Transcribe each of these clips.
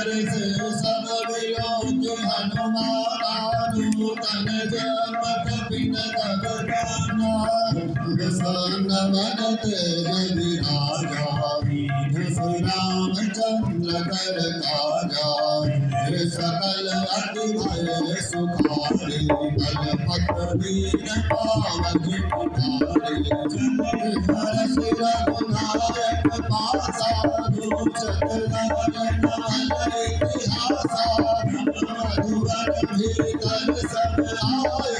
हर से सब वियोग हनुमानानूतन जप कपिन तब जाना प्रसन्न मन तेज विराजा श्री रामचंद्र कर काजा सकल अति भय सुखारे कल पत्र दीन पावन पुकारे हर सिर रघुनायक पासा दूषत नयन इतिहासा मधुवर भीतर सब आए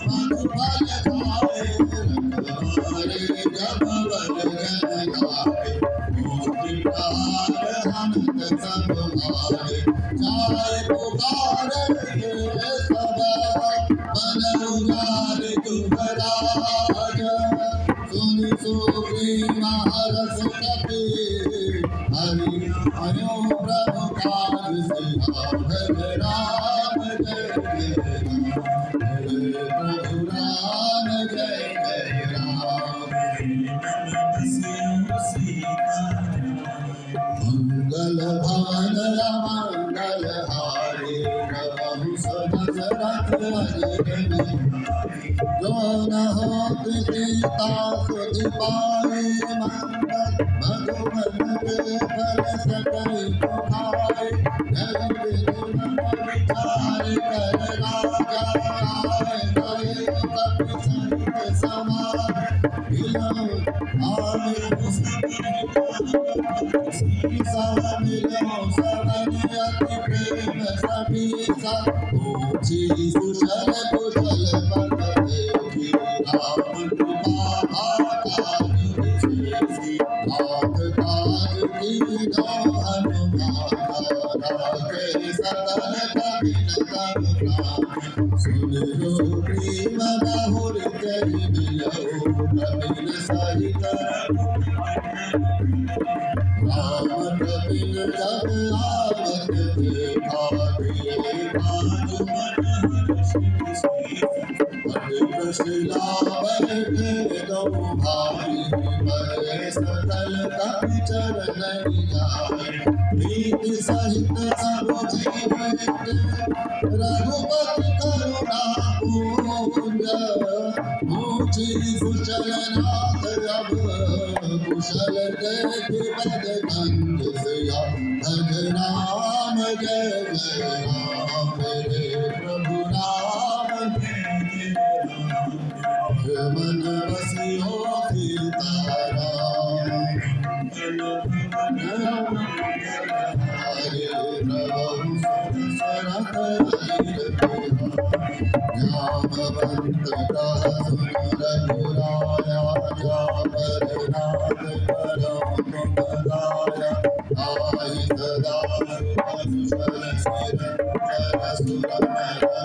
मधुबल खाए जब बन जन गाए हनुमत सब भाए जाय पुकार सब मन उजाड़ जुबराज सुनि सुग्रीव हरष कपि हरि भयो प्रभु काज सियावर राम जय जय प्रभु राम जय जय मंगल भवन मंगल हारे प्रभु दशरथ अजित जो न होत सीता सुधि पाए मंगल मधुबन के फल सकल खाए जय विचार कर राजा आए गए कपि सहित समाज कुशल कुशल पद देखी राम कृपा हनुमान सकल कपिन तब सुन सुग्रीव बहुर चरि कपिन सहित राम कपिन तब आवत देखा शिला बैठे दो भाई मरे सकल कपि चरण जाए प्रीति सहित सब जीव रघुपति करुणा पूंज ऊंची कुशल नाथ अब कुशल देख पद कंज सिया भज राम जय जय राम मेरे प्रभु राम मन बसियो सीताराम हरे प्रभु सरथ जामवंत कह सुन रघुराया जापर नाथ करम तुम दाया आई सदा कुशल सिर कर सुर नर